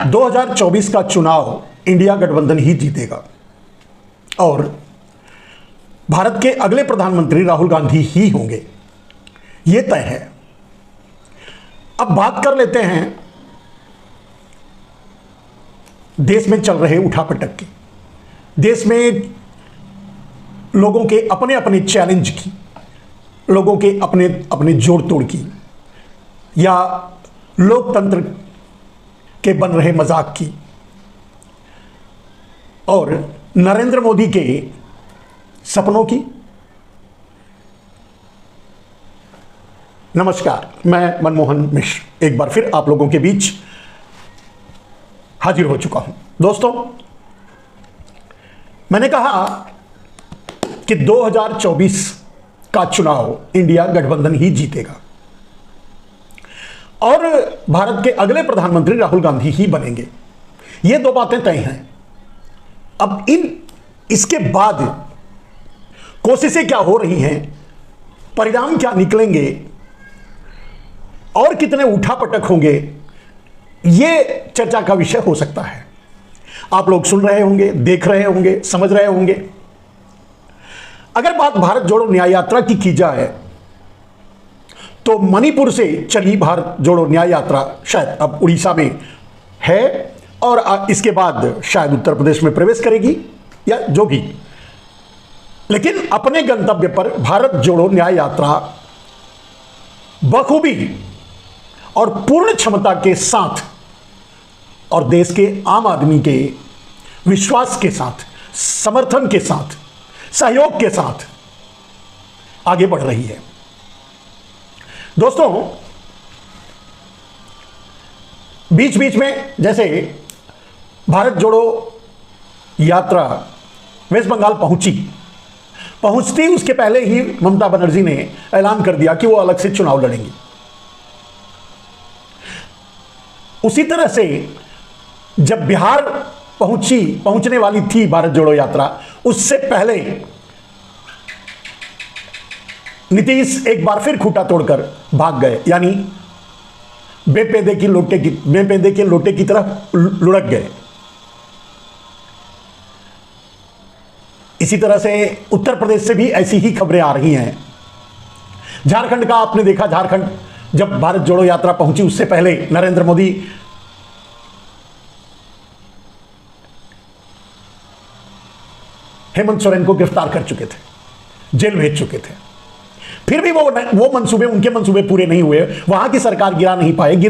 2024 का चुनाव इंडिया गठबंधन ही जीतेगा और भारत के अगले प्रधानमंत्री राहुल गांधी ही होंगे, यह तय है। अब बात कर लेते हैं देश में चल रहे उठापटक की, देश में लोगों के अपने अपने चैलेंज की, लोगों के अपने अपने जोड़ तोड़ की, या लोकतंत्र के बन रहे मजाक की, और नरेंद्र मोदी के सपनों की। नमस्कार, मैं मनमोहन मिश्र एक बार फिर आप लोगों के बीच हाजिर हो चुका हूं। दोस्तों, मैंने कहा कि 2024 का चुनाव इंडिया गठबंधन ही जीतेगा और भारत के अगले प्रधानमंत्री राहुल गांधी ही बनेंगे। ये दो बातें तय हैं। अब इसके बाद कोशिशें क्या हो रही हैं, परिणाम क्या निकलेंगे और कितने उठापटक होंगे, यह चर्चा का विषय हो सकता है। आप लोग सुन रहे होंगे, देख रहे होंगे, समझ रहे होंगे। अगर बात भारत जोड़ो न्याय यात्रा की जाए तो मणिपुर से चली भारत जोड़ो न्याय यात्रा शायद अब उड़ीसा में है और इसके बाद शायद उत्तर प्रदेश में प्रवेश करेगी या जो भी, लेकिन अपने गंतव्य पर भारत जोड़ो न्याय यात्रा बखूबी और पूर्ण क्षमता के साथ और देश के आम आदमी के विश्वास के साथ, समर्थन के साथ, सहयोग के साथ आगे बढ़ रही है। दोस्तों, बीच बीच में जैसे भारत जोड़ो यात्रा वेस्ट बंगाल पहुंचती उसके पहले ही ममता बनर्जी ने ऐलान कर दिया कि वो अलग से चुनाव लड़ेंगी। उसी तरह से जब बिहार पहुंचने वाली थी भारत जोड़ो यात्रा, उससे पहले नीतीश एक बार फिर खूंटा तोड़कर भाग गए, यानी बेपेदे के लोटे की तरफ लुढ़क गए। इसी तरह से उत्तर प्रदेश से भी ऐसी ही खबरें आ रही हैं। झारखंड का आपने देखा, झारखंड जब भारत जोड़ो यात्रा पहुंची उससे पहले नरेंद्र मोदी हेमंत सोरेन को गिरफ्तार कर चुके थे, जेल भेज चुके थे। फिर भी वो मंसूबे, उनके मंसूबे पूरे नहीं हुए, वहां की सरकार गिर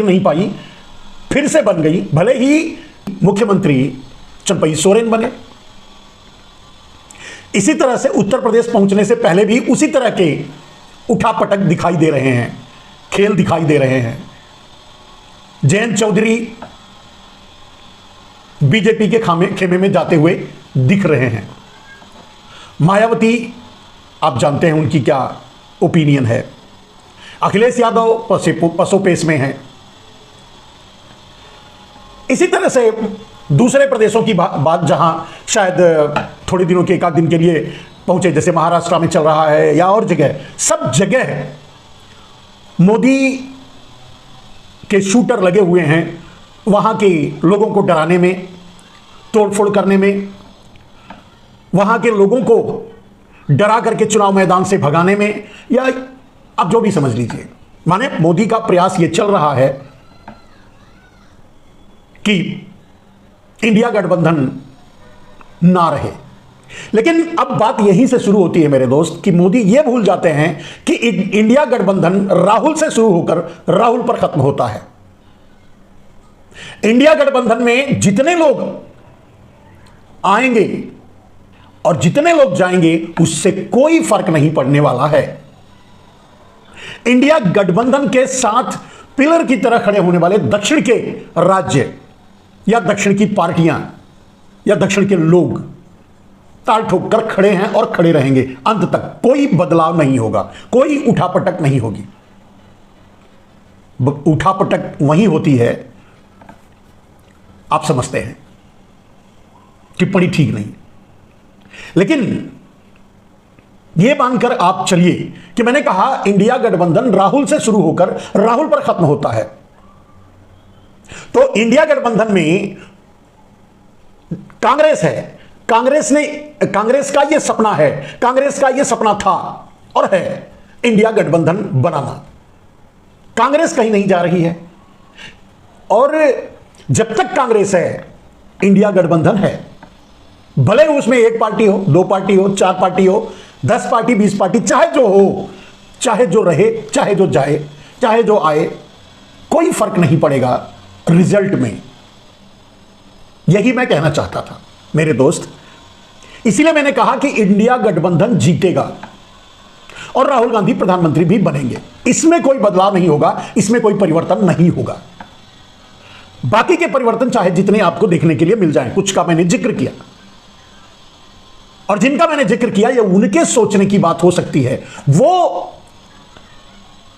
नहीं पाई, फिर से बन गई। भले ही मुख्यमंत्री चंपई सोरेन बने। इसी तरह से उत्तर प्रदेश पहुंचने से पहले भी उसी तरह के उठापटक दिखाई दे रहे हैं, खेल दिखाई दे रहे हैं। जयंत चौधरी बीजेपी के खेमे में जाते हुए दिख रहे हैं। मायावती, आप जानते हैं उनकी क्या ओपिनियन है। अखिलेश यादव पसोपेश में हैं। इसी तरह से दूसरे प्रदेशों की बात जहां शायद थोड़े दिनों के, एक आध दिन के लिए पहुंचे, जैसे महाराष्ट्र में चल रहा है या और जगह, सब जगह मोदी के शूटर लगे हुए हैं वहां के लोगों को डराने में, तोड़फोड़ करने में, वहां के लोगों को डरा करके चुनाव मैदान से भगाने में, या आप जो भी समझ लीजिए। माने मोदी का प्रयास यह चल रहा है कि इंडिया गठबंधन ना रहे। लेकिन अब बात यहीं से शुरू होती है मेरे दोस्त, कि मोदी यह भूल जाते हैं कि इंडिया गठबंधन राहुल से शुरू होकर राहुल पर खत्म होता है। इंडिया गठबंधन में जितने लोग आएंगे और जितने लोग जाएंगे उससे कोई फर्क नहीं पड़ने वाला है। इंडिया गठबंधन के साथ पिलर की तरह खड़े होने वाले दक्षिण के राज्य या दक्षिण की पार्टियां या दक्षिण के लोग ताल ठोक कर खड़े हैं और खड़े रहेंगे अंत तक। कोई बदलाव नहीं होगा, कोई उठापटक नहीं होगी। उठापटक वहीं होती है, आप समझते हैं, टिप्पणी ठीक नहीं। लेकिन यह मानकर आप चलिए कि मैंने कहा इंडिया गठबंधन राहुल से शुरू होकर राहुल पर खत्म होता है। तो इंडिया गठबंधन में कांग्रेस है, कांग्रेस का यह सपना है, कांग्रेस का यह सपना था और है इंडिया गठबंधन बनाना। कांग्रेस कहीं नहीं जा रही है और जब तक कांग्रेस है इंडिया गठबंधन है। भले उसमें एक पार्टी हो, दो पार्टी हो, चार पार्टी हो, 10 पार्टी, 20 पार्टी, चाहे जो हो, चाहे जो रहे, चाहे जो जाए, चाहे जो आए, कोई फर्क नहीं पड़ेगा रिजल्ट में। यही मैं कहना चाहता था मेरे दोस्त। इसीलिए मैंने कहा कि इंडिया गठबंधन जीतेगा और राहुल गांधी प्रधानमंत्री भी बनेंगे। इसमें कोई बदलाव नहीं होगा, इसमें कोई परिवर्तन नहीं होगा। बाकी के परिवर्तन चाहे जितने आपको देखने के लिए मिल जाएं, कुछ का मैंने जिक्र किया और जिनका मैंने जिक्र किया ये उनके सोचने की बात हो सकती है। वो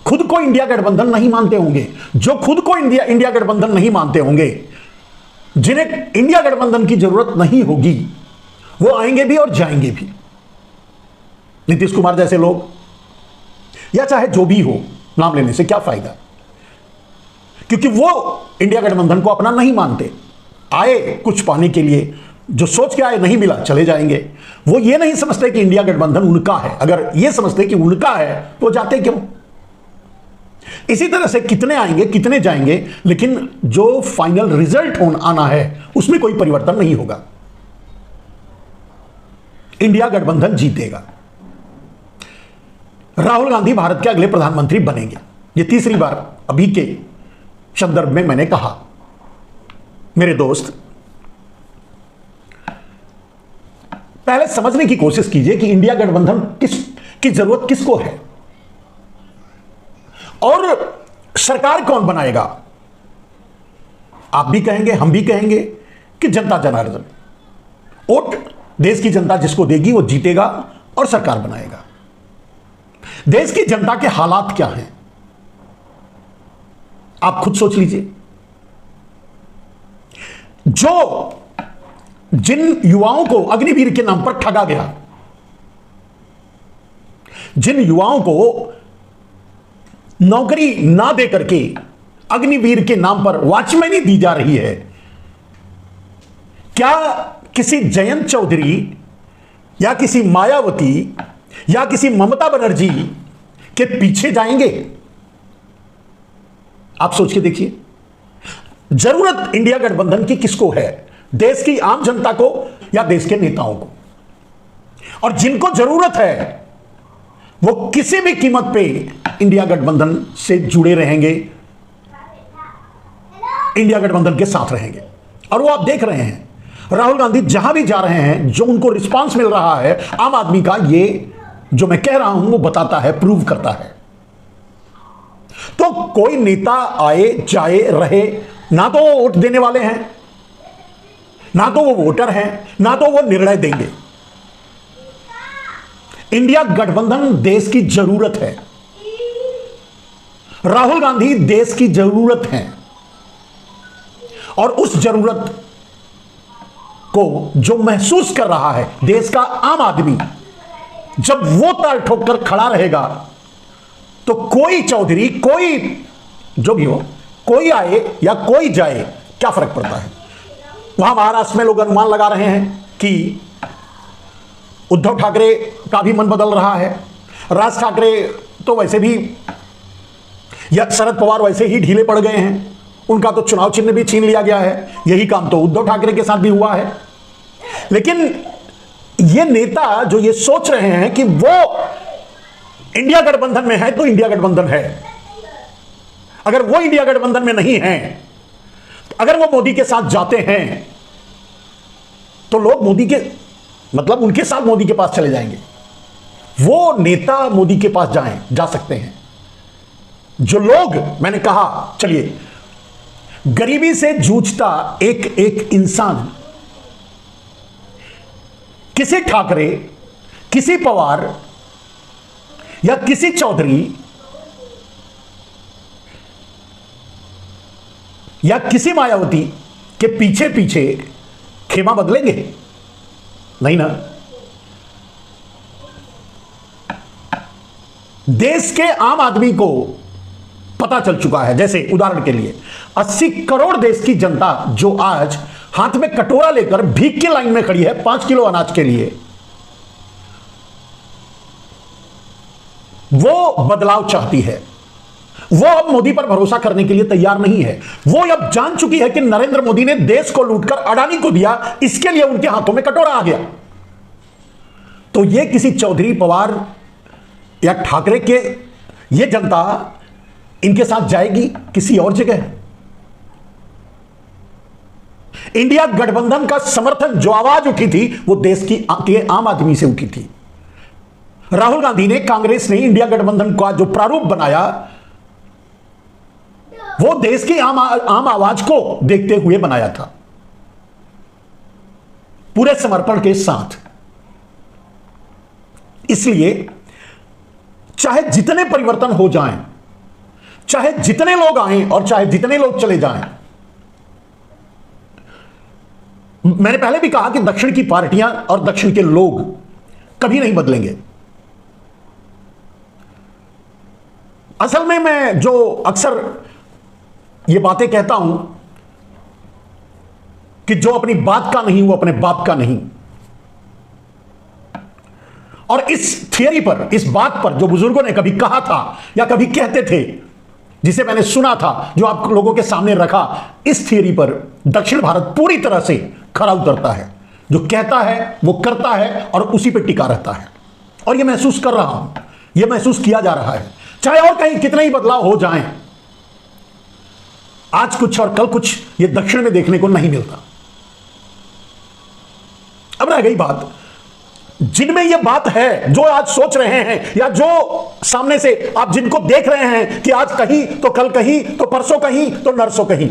खुद को इंडिया गठबंधन नहीं मानते होंगे, जो खुद को इंडिया गठबंधन नहीं मानते होंगे, जिन्हें इंडिया गठबंधन की जरूरत नहीं होगी, वो आएंगे भी और जाएंगे भी। नीतीश कुमार जैसे लोग या चाहे जो भी हो, नाम लेने से क्या फायदा, क्योंकि वो इंडिया गठबंधन को अपना नहीं मानते। आए कुछ पाने के लिए, जो सोच के आए नहीं मिला चले जाएंगे। वो ये नहीं समझते कि इंडिया गठबंधन उनका है। अगर ये समझते कि उनका है तो जाते क्यों। इसी तरह से कितने आएंगे कितने जाएंगे, लेकिन जो फाइनल रिजल्ट आना है उसमें कोई परिवर्तन नहीं होगा। इंडिया गठबंधन जीतेगा, राहुल गांधी भारत के अगले प्रधानमंत्री बनेंगे। ये तीसरी बार अभी के संदर्भ में मैंने कहा। मेरे दोस्त, पहले समझने की कोशिश कीजिए कि इंडिया गठबंधन की जरूरत किसको है और सरकार कौन बनाएगा। आप भी कहेंगे, हम भी कहेंगे कि जनता जनार्दन। वोट देश की जनता जिसको देगी वो जीतेगा और सरकार बनाएगा। देश की जनता के हालात क्या हैं आप खुद सोच लीजिए। जिन युवाओं को अग्निवीर के नाम पर ठगा गया, जिन युवाओं को नौकरी ना दे करके अग्निवीर के नाम पर वॉचमैनी दी जा रही है, क्या किसी जयंत चौधरी या किसी मायावती या किसी ममता बनर्जी के पीछे जाएंगे? आप सोच के देखिए। जरूरत इंडिया गठबंधन की किसको है, देश की आम जनता को या देश के नेताओं को? और जिनको जरूरत है वो किसी भी कीमत पे इंडिया गठबंधन से जुड़े रहेंगे, इंडिया गठबंधन के साथ रहेंगे। और वो आप देख रहे हैं राहुल गांधी जहां भी जा रहे हैं, जो उनको रिस्पांस मिल रहा है आम आदमी का, ये जो मैं कह रहा हूं वो बताता है, प्रूव करता है। तो कोई नेता आए जाए रहे, ना तो वो वोट देने वाले हैं, ना तो वो वोटर हैं, ना तो वो निर्णय देंगे। इंडिया गठबंधन देश की जरूरत है, राहुल गांधी देश की जरूरत है। और उस जरूरत को जो महसूस कर रहा है देश का आम आदमी, जब वो ताल ठोक कर खड़ा रहेगा तो कोई चौधरी, कोई जो भी हो, कोई आए या कोई जाए, क्या फर्क पड़ता है। वहां महाराष्ट्र में लोग अनुमान लगा रहे हैं कि उद्धव ठाकरे का भी मन बदल रहा है। राज ठाकरे तो वैसे भी, या शरद पवार वैसे ही ढीले पड़ गए हैं, उनका तो चुनाव चिन्ह भी छीन लिया गया है। यही काम तो उद्धव ठाकरे के साथ भी हुआ है। लेकिन ये नेता जो ये सोच रहे हैं कि वो इंडिया गठबंधन में है तो इंडिया गठबंधन है, अगर वो इंडिया गठबंधन में नहीं है, अगर वो मोदी के साथ जाते हैं तो लोग मोदी के, मतलब उनके साथ मोदी के पास चले जाएंगे। वो नेता मोदी के पास जा सकते हैं। जो लोग, मैंने कहा, चलिए, गरीबी से जूझता एक एक इंसान, किसी ठाकरे, किसी पवार या किसी चौधरी या किसी मायावती के पीछे पीछे खेमा बदलेंगे? नहीं ना। देश के आम आदमी को पता चल चुका है। जैसे उदाहरण के लिए 80 करोड़ देश की जनता जो आज हाथ में कटोरा लेकर भीख की लाइन में खड़ी है 5 किलो अनाज के लिए, वो बदलाव चाहती है। वो अब मोदी पर भरोसा करने के लिए तैयार नहीं है। वो अब जान चुकी है कि नरेंद्र मोदी ने देश को लूटकर अडानी को दिया, इसके लिए उनके हाथों में कटोरा आ गया। तो ये किसी चौधरी, पवार या ठाकरे के, ये जनता इनके साथ जाएगी किसी और जगह। इंडिया गठबंधन का समर्थन, जो आवाज उठी थी, वो देश की आम आदमी से उठी थी। राहुल गांधी ने, कांग्रेस ने इंडिया गठबंधन का जो प्रारूप बनाया, वो देश की आम आवाज को देखते हुए बनाया था, पूरे समर्पण के साथ। इसलिए चाहे जितने परिवर्तन हो जाएं, चाहे जितने लोग आएं और चाहे जितने लोग चले जाएं, मैंने पहले भी कहा कि दक्षिण की पार्टियां और दक्षिण के लोग कभी नहीं बदलेंगे। असल में मैं जो अक्सर ये बातें कहता हूं कि जो अपनी बात का नहीं वो अपने बाप का नहीं, और इस थियरी पर, इस बात पर जो बुजुर्गों ने कभी कहा था या कभी कहते थे, जिसे मैंने सुना था, जो आप लोगों के सामने रखा, इस थियरी पर दक्षिण भारत पूरी तरह से खरा उतरता है। जो कहता है वो करता है और उसी पे टिका रहता है। और ये महसूस कर रहा हूं, ये महसूस किया जा रहा है। चाहे और कहीं कितने ही बदलाव हो जाएं, आज कुछ और कल कुछ, ये दक्षिण में देखने को नहीं मिलता। अब रह गई बात, जिनमें यह बात है, जो आज सोच रहे हैं या जो सामने से आप जिनको देख रहे हैं कि आज कहीं तो कल कहीं तो परसों कहीं तो नरसों कहीं,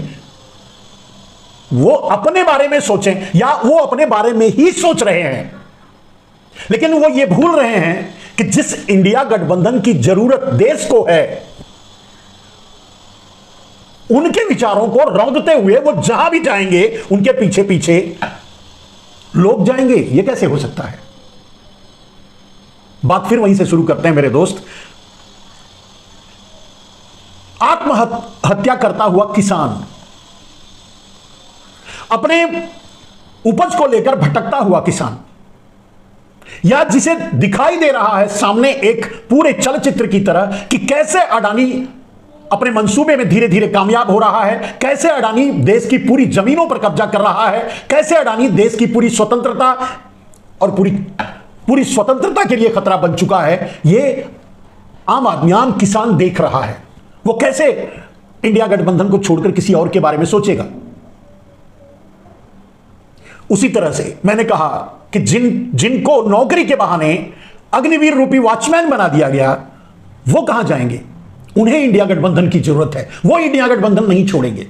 वो अपने बारे में सोचें या वो अपने बारे में ही सोच रहे हैं। लेकिन वो ये भूल रहे हैं कि जिस इंडिया गठबंधन की जरूरत देश को है, उनके विचारों को रौंदते हुए वो जहां भी जाएंगे उनके पीछे पीछे लोग जाएंगे। ये कैसे हो सकता है? बात फिर वहीं से शुरू करते हैं मेरे दोस्त। आत्महत्या करता हुआ किसान, अपने उपज को लेकर भटकता हुआ किसान, या जिसे दिखाई दे रहा है सामने एक पूरे चलचित्र की तरह कि कैसे अडानी अपने मंसूबे में धीरे धीरे कामयाब हो रहा है, कैसे अडानी देश की पूरी जमीनों पर कब्जा कर रहा है, कैसे अडानी देश की पूरी स्वतंत्रता और पूरी स्वतंत्रता के लिए खतरा बन चुका है। ये आम आदमी, आम किसान देख रहा है। वो कैसे इंडिया गठबंधन को छोड़कर किसी और के बारे में सोचेगा? उसी तरह से मैंने कहा कि जिनको नौकरी के बहाने अग्निवीर रूपी वॉचमैन बना दिया गया, वो कहां जाएंगे? उन्हें इंडिया गठबंधन की जरूरत है, वो इंडिया गठबंधन नहीं छोड़ेंगे।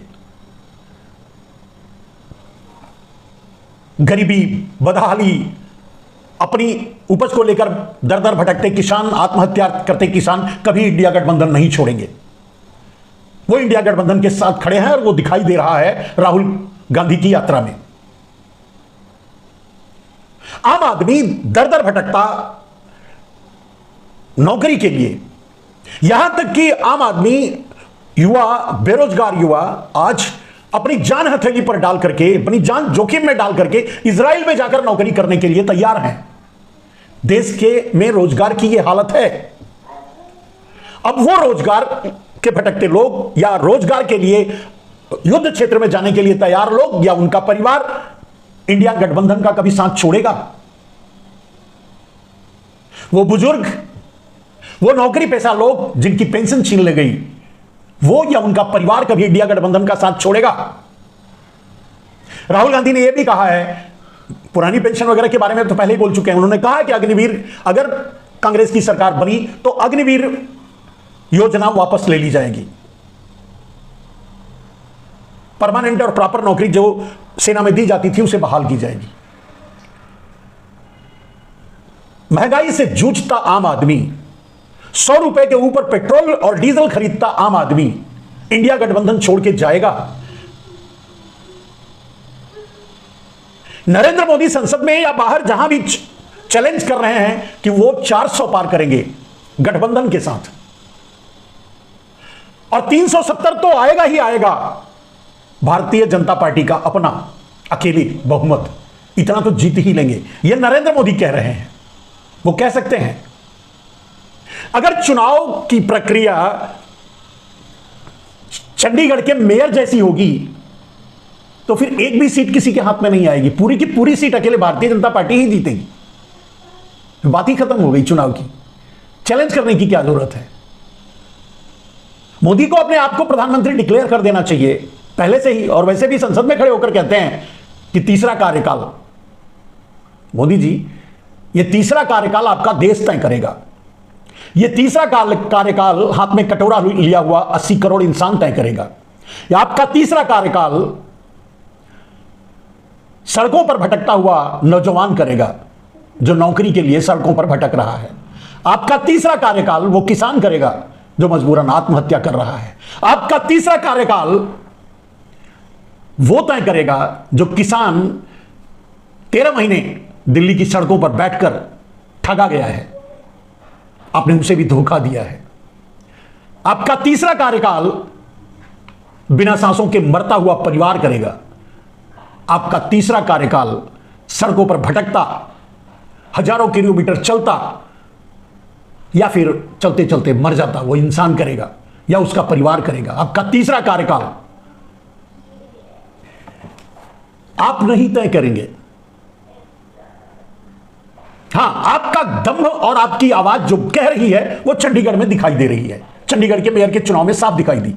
गरीबी, बदहाली, अपनी उपज को लेकर दर दर भटकते किसान, आत्महत्या करते किसान कभी इंडिया गठबंधन नहीं छोड़ेंगे। वो इंडिया गठबंधन के साथ खड़े हैं और वो दिखाई दे रहा है राहुल गांधी की यात्रा में। आम आदमी दर दर भटकता नौकरी के लिए, यहां तक कि आम आदमी, युवा, बेरोजगार युवा आज अपनी जान हथेली पर डाल करके, अपनी जान जोखिम में डाल करके इजराइल में जाकर नौकरी करने के लिए तैयार हैं। देश के में रोजगार की यह हालत है। अब वो रोजगार के भटकते लोग या रोजगार के लिए युद्ध क्षेत्र में जाने के लिए तैयार लोग या उनका परिवार इंडिया गठबंधन का कभी साथ छोड़ेगा? वो बुजुर्ग, वो नौकरी पेशा लोग जिनकी पेंशन छीन ले गई, वो या उनका परिवार कभी इंडिया गठबंधन का साथ छोड़ेगा? राहुल गांधी ने यह भी कहा है, पुरानी पेंशन वगैरह के बारे में तो पहले ही बोल चुके हैं। उन्होंने कहा कि अग्निवीर, अगर कांग्रेस की सरकार बनी तो अग्निवीर योजना वापस ले ली जाएगी। परमानेंट और प्रॉपर नौकरी जो सेना में दी जाती थी उसे बहाल की जाएगी। महंगाई से जूझता आम आदमी, 100 रुपए के ऊपर पेट्रोल और डीजल खरीदता आम आदमी इंडिया गठबंधन छोड़ के जाएगा? नरेंद्र मोदी संसद में या बाहर जहां भी चैलेंज कर रहे हैं कि वो 400 पार करेंगे गठबंधन के साथ, और 370 तो आएगा ही आएगा। भारतीय जनता पार्टी का अपना अकेली बहुमत, इतना तो जीत ही लेंगे, यह नरेंद्र मोदी कह रहे हैं। वो कह सकते हैं अगर चुनाव की प्रक्रिया चंडीगढ़ के मेयर जैसी होगी तो फिर एक भी सीट किसी के हाथ में नहीं आएगी, पूरी की पूरी सीट अकेले भारतीय जनता पार्टी ही जीतेगी। बात ही खत्म हो गई चुनाव की, चैलेंज करने की क्या जरूरत है। मोदी को अपने आप को प्रधानमंत्री डिक्लेयर कर देना चाहिए पहले से ही, और वैसे भी संसद में खड़े होकर कहते हैं कि तीसरा कार्यकाल, मोदी जी यह तीसरा कार्यकाल आपका देश तय करेगा। यह तीसरा कार्यकाल हाथ में कटोरा लिया हुआ 80 करोड़ इंसान तय करेगा। यह आपका तीसरा कार्यकाल सड़कों पर भटकता हुआ नौजवान करेगा जो नौकरी के लिए सड़कों पर भटक रहा है। आपका तीसरा कार्यकाल वो किसान करेगा जो मजबूरन आत्महत्या कर रहा है। आपका तीसरा कार्यकाल वो तय करेगा जो किसान 13 महीने दिल्ली की सड़कों पर बैठकर ठगा गया है, आपने उसे भी धोखा दिया है। आपका तीसरा कार्यकाल बिना सांसों के मरता हुआ परिवार करेगा। आपका तीसरा कार्यकाल सड़कों पर भटकता, हजारों किलोमीटर चलता या फिर चलते चलते मर जाता वो इंसान करेगा या उसका परिवार करेगा। आपका तीसरा कार्यकाल आप नहीं तय करेंगे। हां, आपका दम और आपकी आवाज जो कह रही है वो चंडीगढ़ में दिखाई दे रही है, चंडीगढ़ के मेयर के चुनाव में साफ दिखाई दी,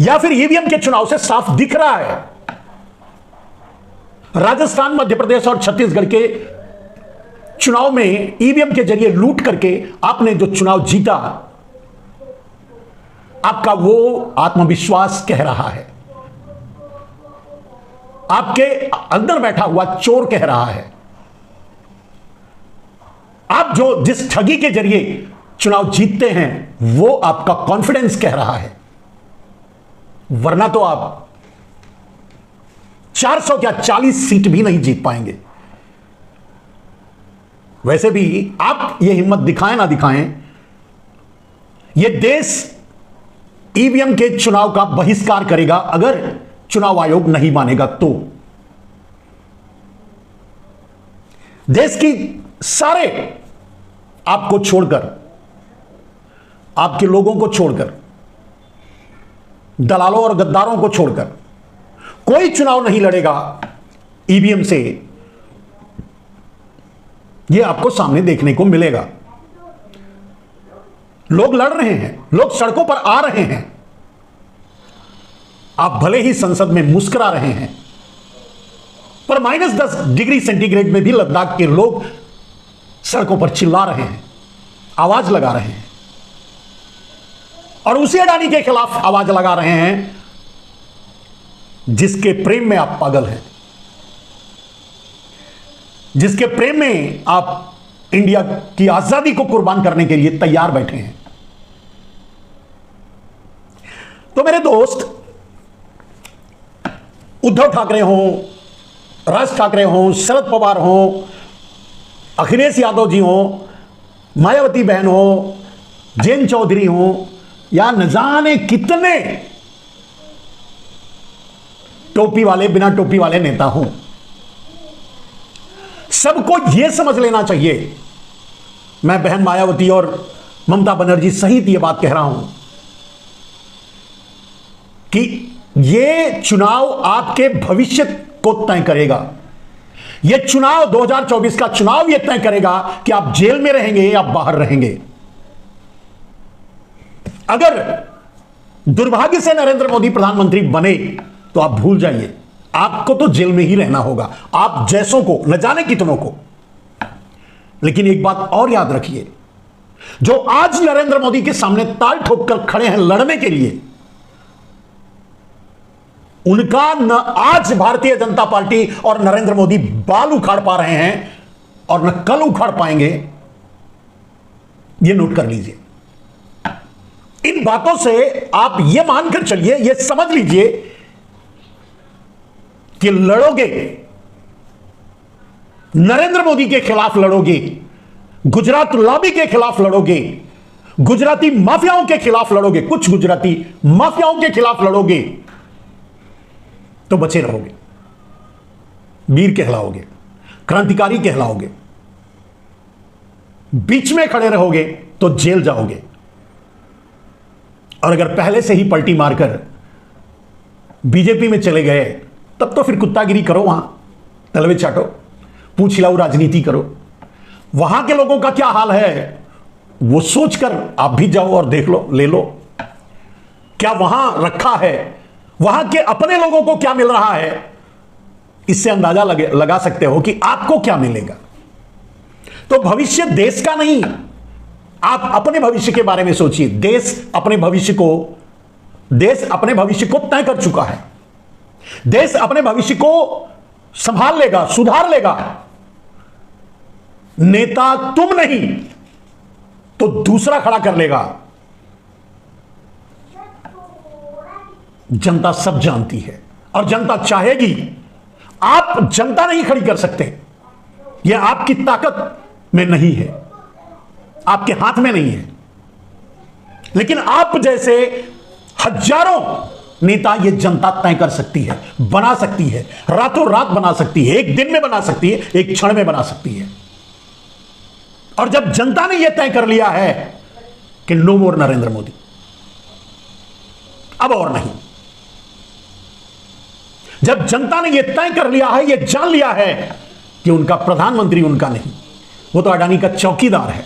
या फिर ईवीएम के चुनाव से साफ दिख रहा है। राजस्थान, मध्य प्रदेश और छत्तीसगढ़ के चुनाव में ईवीएम के जरिए लूट करके आपने जो चुनाव जीता, आपका वो आत्मविश्वास कह रहा है, आपके अंदर बैठा हुआ चोर कह रहा है। आप जो जिस ठगी के जरिए चुनाव जीतते हैं वो आपका कॉन्फिडेंस कह रहा है, वरना तो आप 400 क्या 40 सीट भी नहीं जीत पाएंगे। वैसे भी आप ये हिम्मत दिखाएं ना दिखाएं, ये देश ईवीएम के चुनाव का बहिष्कार करेगा अगर चुनाव आयोग नहीं मानेगा तो। देश की सारे आपको छोड़कर, आपके लोगों को छोड़कर, दलालों और गद्दारों को छोड़कर कोई चुनाव नहीं लड़ेगा ईवीएम से, यह आपको सामने देखने को मिलेगा। लोग लड़ रहे हैं, लोग सड़कों पर आ रहे हैं, आप भले ही संसद में मुस्कुरा रहे हैं, पर -10 डिग्री सेंटीग्रेड में भी लद्दाख के लोग सड़कों पर चिल्ला रहे हैं, आवाज लगा रहे हैं, और उसी अडानी के खिलाफ आवाज लगा रहे हैं जिसके प्रेम में आप पागल हैं, जिसके प्रेम में आप इंडिया की आजादी को कुर्बान करने के लिए तैयार बैठे हैं। तो मेरे दोस्त, उद्धव ठाकरे हों, राज ठाकरे हों, शरद पवार हों, अखिलेश यादव जी हों, मायावती बहन हो, जैन चौधरी हो, या न जाने कितने टोपी वाले, बिना टोपी वाले नेता हों, सबको यह समझ लेना चाहिए, मैं बहन मायावती और ममता बनर्जी सहित यह बात कह रहा हूं कि यह चुनाव आपके भविष्य को तय करेगा। यह चुनाव 2024 का चुनाव यह तय करेगा कि आप जेल में रहेंगे या बाहर रहेंगे। अगर दुर्भाग्य से नरेंद्र मोदी प्रधानमंत्री बने तो आप भूल जाइए, आपको तो जेल में ही रहना होगा, आप जैसों को, न जाने कितनों को। लेकिन एक बात और याद रखिए, जो आज नरेंद्र मोदी के सामने ताल ठोक कर खड़े हैं लड़ने के लिए, उनका न आज भारतीय जनता पार्टी और नरेंद्र मोदी बाल उखाड़ पा रहे हैं और न कल उखाड़ पाएंगे, यह नोट कर लीजिए। इन बातों से आप यह मानकर चलिए, यह समझ लीजिए कि लड़ोगे, नरेंद्र मोदी के खिलाफ लड़ोगे, गुजरात लॉबी के खिलाफ लड़ोगे, गुजराती माफियाओं के खिलाफ लड़ोगे, कुछ गुजराती माफियाओं के खिलाफ लड़ोगे तो बचे रहोगे, वीर कहलाओगे, क्रांतिकारी कहलाओगे। बीच में खड़े रहोगे तो जेल जाओगे। और अगर पहले से ही पलटी मारकर बीजेपी में चले गए तब तो फिर कुत्तागिरी करो, वहां तलवे चाटो, पूछ हिलाऊ राजनीति करो। वहां के लोगों का क्या हाल है वो सोचकर आप भी जाओ और देख लो, ले लो क्या वहां रखा है, वहां के अपने लोगों को क्या मिल रहा है। इससे अंदाजा लगा सकते हो कि आपको क्या मिलेगा। तो भविष्य देश का नहीं, आप अपने भविष्य के बारे में सोचिए। देश अपने भविष्य को तय कर चुका है। देश अपने भविष्य को संभाल लेगा, सुधार लेगा। नेता तुम नहीं तो दूसरा खड़ा कर लेगा। जनता सब जानती है और जनता चाहेगी। आप जनता नहीं खड़ी कर सकते, यह आपकी ताकत में नहीं है, आपके हाथ में नहीं है। लेकिन आप जैसे हजारों नेता ये जनता तय कर सकती है, बना सकती है, रातों रात बना सकती है, एक दिन में बना सकती है, एक क्षण में बना सकती है। और जब जनता ने यह तय कर लिया है कि नो मोर नरेंद्र मोदी, अब और नहीं, जब जनता ने यह तय कर लिया है, यह जान लिया है कि उनका प्रधानमंत्री उनका नहीं, वो तो अडानी का चौकीदार है,